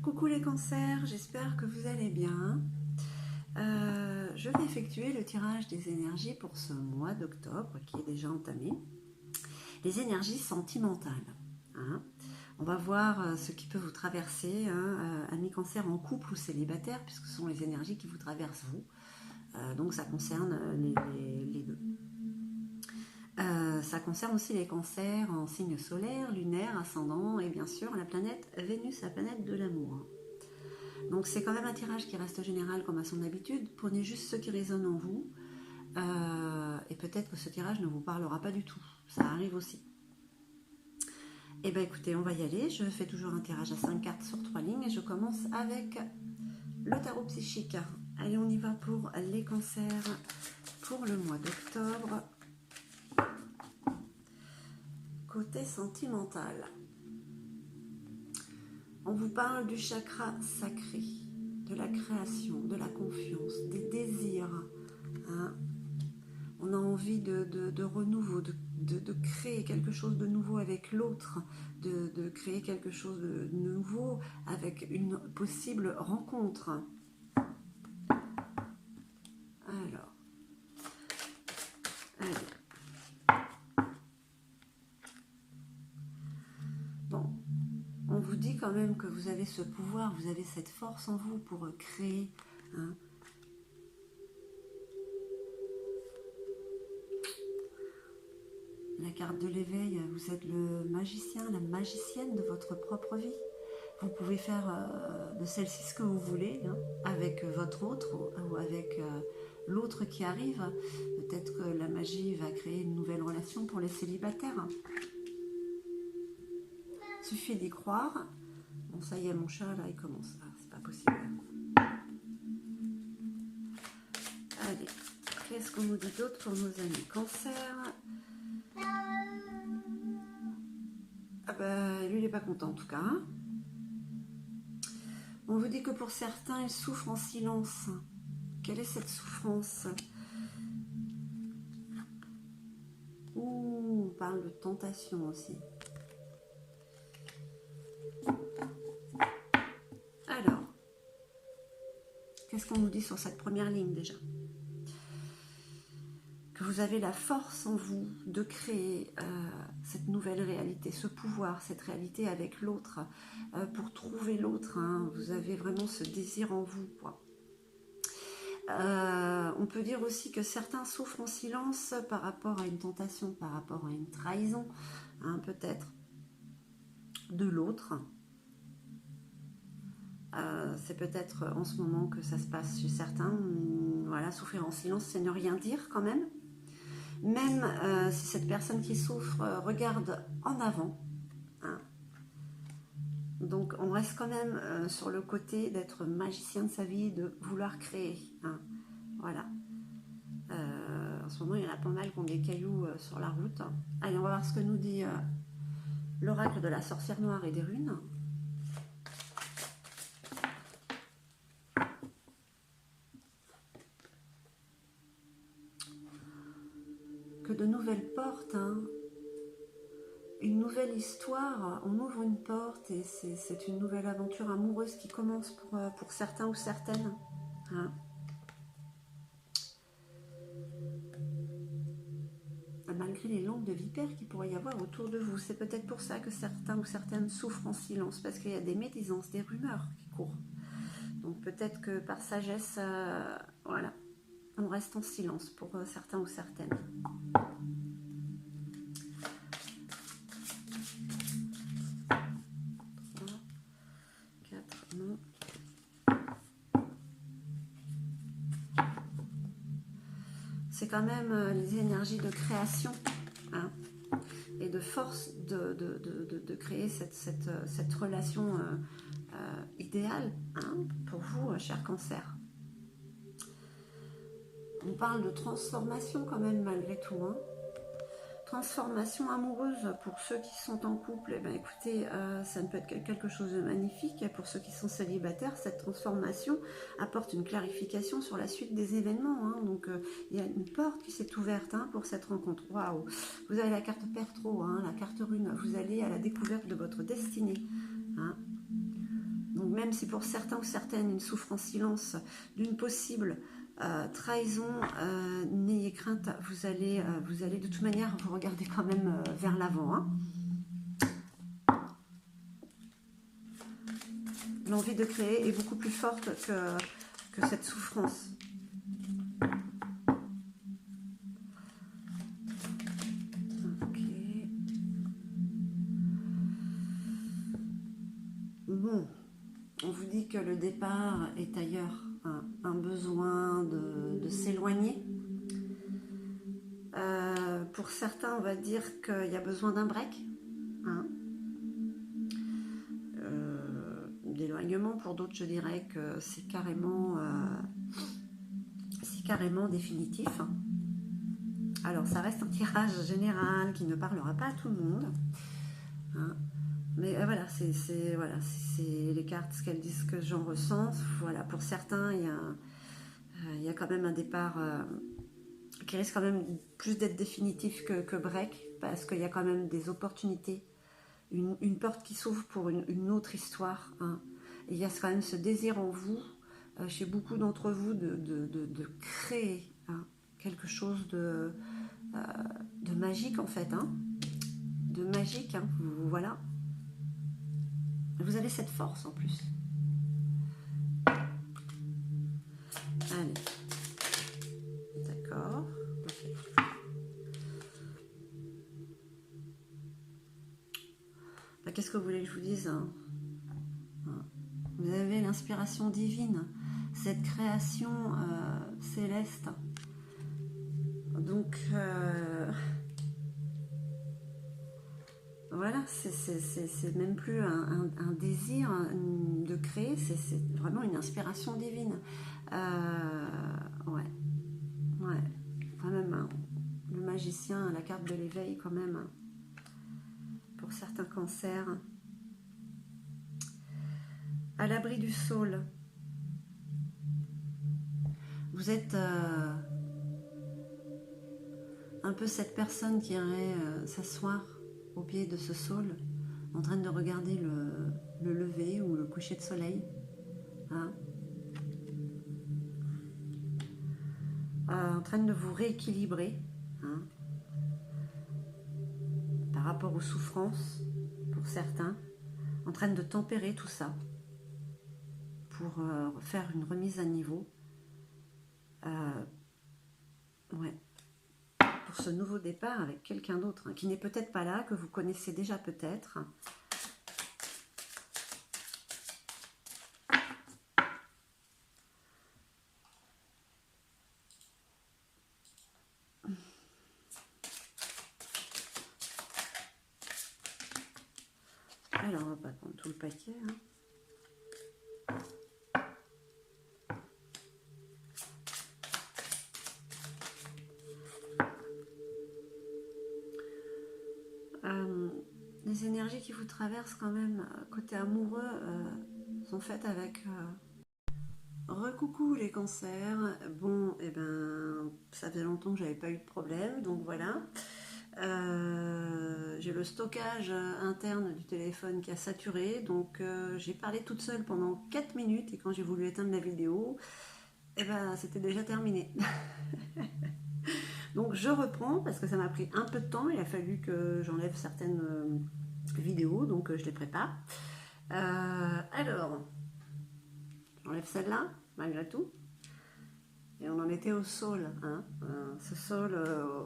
Coucou les cancers, j'espère que vous allez bien. Je vais effectuer le tirage des énergies pour ce mois d'octobre qui est déjà entamé. Les énergies sentimentales. Hein. On va voir ce qui peut vous traverser, amis cancer en couple ou célibataire, puisque ce sont les énergies qui vous traversent vous. Donc ça concerne les deux. Ça concerne aussi les cancers en signe solaire, lunaire, ascendant et bien sûr la planète Vénus, la planète de l'amour. Donc c'est quand même un tirage qui reste général comme à son habitude. Prenez juste ce qui résonne en vous et peut-être que ce tirage ne vous parlera pas du tout. Ça arrive aussi. Et bien écoutez, on va y aller. Je fais toujours un tirage à 5 cartes sur 3 lignes et je commence avec le tarot psychique. Allez, on y va pour les cancers pour le mois d'octobre. Côté sentimental, on vous parle du chakra sacré, de la création, de la confiance, des désirs. Hein. On a envie de renouveau, de créer quelque chose de nouveau avec l'autre, de créer quelque chose de nouveau avec une possible rencontre. Alors, allez. Bon, on vous dit quand même que vous avez ce pouvoir, vous avez cette force en vous pour créer. Hein. La carte de l'éveil, vous êtes le magicien, la magicienne de votre propre vie. Vous pouvez faire de celle-ci ce que vous voulez, hein, avec votre autre ou avec l'autre qui arrive. Peut-être que la magie va créer une nouvelle relation pour les célibataires. Il suffit d'y croire. Bon, ça y est, mon chat, là, il commence. Ah, c'est pas possible. Allez, qu'est-ce qu'on nous dit d'autre pour nos amis cancer? Ah bah, lui, il n'est pas content, en tout cas. Hein. On vous dit que pour certains, ils souffrent en silence. Quelle est cette souffrance? Ouh, on parle de tentation aussi. Alors, qu'est-ce qu'on nous dit sur cette première ligne déjà? Que vous avez la force en vous de créer cette nouvelle réalité, ce pouvoir, cette réalité avec l'autre, pour trouver l'autre. Hein, vous avez vraiment ce désir en vous, quoi. On peut dire aussi que certains souffrent en silence par rapport à une tentation, par rapport à une trahison, hein, peut-être, de l'autre. C'est peut-être en ce moment que ça se passe chez certains. Voilà, souffrir en silence, c'est ne rien dire quand même. Même si cette personne qui souffre regarde en avant. Hein. Donc on reste quand même sur le côté d'être magicien de sa vie, de vouloir créer. Hein. Voilà. En ce moment, il y en a pas mal qui ont des cailloux sur la route. Allez, on va voir ce que nous dit l'oracle de la sorcière noire et des runes. Que de nouvelles portes, hein. Une nouvelle histoire, on ouvre une porte et c'est une nouvelle aventure amoureuse qui commence pour certains ou certaines. Hein. Malgré les langues de vipères qu'il pourrait y avoir autour de vous. C'est peut-être pour ça que certains ou certaines souffrent en silence, parce qu'il y a des médisances, des rumeurs qui courent. Donc peut-être que par sagesse, voilà, on reste en silence pour certains ou certaines. C'est quand même les énergies de création, hein, et de force de créer cette relation idéale, hein, pour vous, cher cancer. On parle de transformation quand même malgré tout. Hein. Transformation amoureuse pour ceux qui sont en couple, eh bien, écoutez, ça ne peut être quelque chose de magnifique. Et pour ceux qui sont célibataires, cette transformation apporte une clarification sur la suite des événements. Hein. Donc, il y a une porte qui s'est ouverte, hein, pour cette rencontre. Waouh! Vous avez la carte Pertro, hein, la carte rune. Vous allez à la découverte de votre destinée. Hein. Donc, même si pour certains ou certaines, une souffre en silence d'une possible trahison, n'ayez crainte, vous allez de toute manière vous regarder quand même vers l'avant. Hein. L'envie de créer est beaucoup plus forte que cette souffrance. Ok. Bon, on vous dit que le départ est ailleurs, hein, un besoin de s'éloigner. Pour certains, on va dire qu'il y a besoin d'un break, hein, d'éloignement. Pour d'autres, je dirais que c'est carrément définitif. Alors, ça reste un tirage général qui ne parlera pas à tout le monde. Hein. Mais voilà, c'est les cartes, ce qu'elles disent, que j'en ressens. Voilà, pour certains, il y a quand même un départ qui risque quand même plus d'être définitif que break, parce qu'il y a quand même des opportunités, une porte qui s'ouvre pour une autre histoire. Hein. Et il y a quand même ce désir en vous, chez beaucoup d'entre vous, de créer, hein, quelque chose de magique en fait. Hein. De magique, hein. Voilà. Vous avez cette force en plus. Allez. D'accord. Okay. Bah, qu'est-ce que vous voulez que je vous dise, hein? Vous avez l'inspiration divine, cette création céleste. Donc, voilà, c'est même plus un désir de créer, c'est vraiment une inspiration divine. Ouais, quand même, hein, le magicien, la carte de l'éveil quand même, hein, pour certains cancers. À l'abri du saule. Vous êtes un peu cette personne qui irait s'asseoir au pied de ce saule, en train de regarder le lever ou le coucher de soleil. Hein, en train de vous rééquilibrer, hein, par rapport aux souffrances, pour certains, en train de tempérer tout ça, pour faire une remise à niveau. Ouais. Pour ce nouveau départ avec quelqu'un d'autre, hein, qui n'est peut-être pas là, que vous connaissez déjà peut-être. Alors, on va pas prendre tout le paquet. Hein. Les énergies qui vous traversent quand même, côté amoureux, sont faites avec... Recoucou les cancers. Bon, et ben, ça faisait longtemps que j'avais pas eu de problème, donc voilà. J'ai le stockage interne du téléphone qui a saturé, donc j'ai parlé toute seule pendant 4 minutes, et quand j'ai voulu éteindre la vidéo, et ben, c'était déjà terminé. Donc je reprends, parce que ça m'a pris un peu de temps, il a fallu que j'enlève certaines vidéos, donc je les prépare. Alors, j'enlève celle-là, malgré tout. Et on en était au saule, hein, ce saule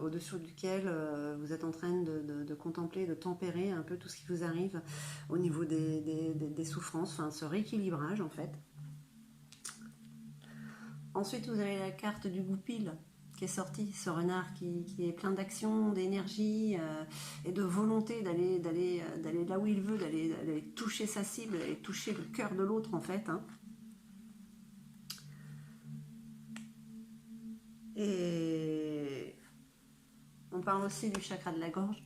au-dessus duquel vous êtes en train de contempler, de tempérer un peu tout ce qui vous arrive au niveau des souffrances, enfin ce rééquilibrage en fait. Ensuite, vous avez la carte du goupil qui est sortie, ce renard qui est plein d'action, d'énergie et de volonté d'aller là où il veut, d'aller toucher sa cible, d'aller toucher le cœur de l'autre en fait. Hein. Et on parle aussi du chakra de la gorge.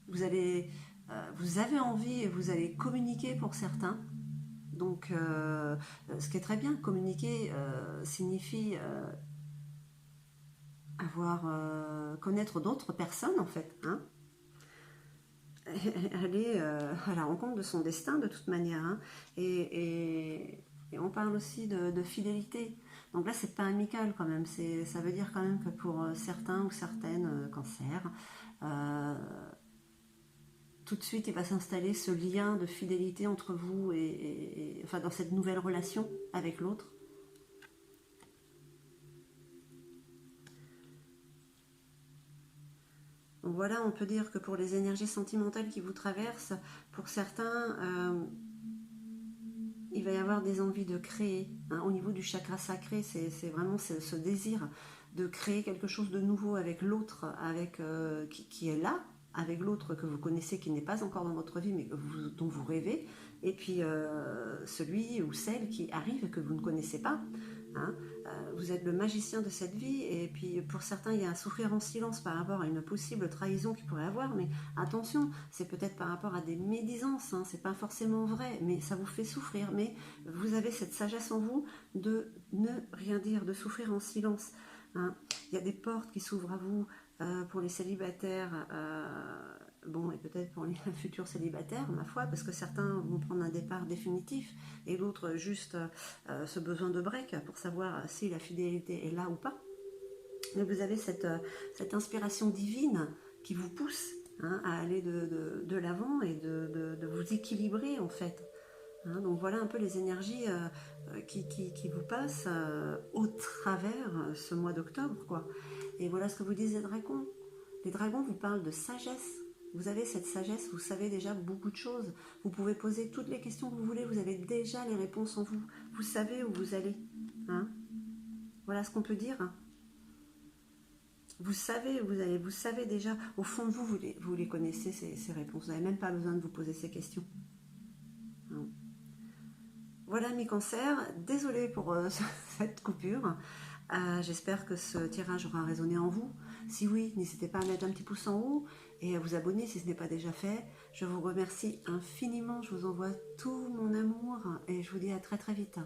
Vous avez envie et vous allez communiquer pour certains. Donc, ce qui est très bien, communiquer signifie connaître d'autres personnes en fait. Hein, aller à la rencontre de son destin de toute manière. Hein, et parle aussi de fidélité. Donc là, c'est pas amical quand même. Ça veut dire quand même que pour certains ou certaines cancers, euh, tout de suite, il va s'installer ce lien de fidélité entre vous enfin, dans cette nouvelle relation avec l'autre. Donc voilà, on peut dire que pour les énergies sentimentales qui vous traversent, pour certains, il va y avoir des envies de créer. Hein. Au niveau du chakra sacré, c'est vraiment ce désir de créer quelque chose de nouveau avec l'autre, qui est là, avec l'autre que vous connaissez, qui n'est pas encore dans votre vie, mais dont vous rêvez, et puis celui ou celle qui arrive et que vous ne connaissez pas. Hein. Vous êtes le magicien de cette vie, et puis pour certains, il y a un souffrir en silence par rapport à une possible trahison qu'il pourrait avoir, mais attention, c'est peut-être par rapport à des médisances, hein, c'est pas forcément vrai, mais ça vous fait souffrir, mais vous avez cette sagesse en vous de ne rien dire, de souffrir en silence. Hein. Il y a des portes qui s'ouvrent à vous pour les célibataires, bon, et peut-être pour les futurs célibataires, ma foi, parce que certains vont prendre un départ définitif et l'autre juste ce besoin de break pour savoir si la fidélité est là ou pas. Mais vous avez cette inspiration divine qui vous pousse, hein, à aller de l'avant et de vous équilibrer en fait. Hein, donc voilà un peu les énergies qui vous passent au travers ce mois d'octobre, quoi. Et voilà ce que vous disent les dragons. Les dragons vous parlent de sagesse. Vous avez cette sagesse, vous savez déjà beaucoup de choses. Vous pouvez poser toutes les questions que vous voulez, vous avez déjà les réponses en vous. Vous savez où vous allez. Hein. Voilà ce qu'on peut dire. Vous savez où vous allez, vous savez déjà, au fond de vous, vous les connaissez, ces réponses. Vous n'avez même pas besoin de vous poser ces questions. Hein. Voilà mes cancers, désolée pour cette coupure. J'espère que ce tirage aura résonné en vous. Si oui, n'hésitez pas à mettre un petit pouce en haut et à vous abonner si ce n'est pas déjà fait. Je vous remercie infiniment, je vous envoie tout mon amour et je vous dis à très très vite.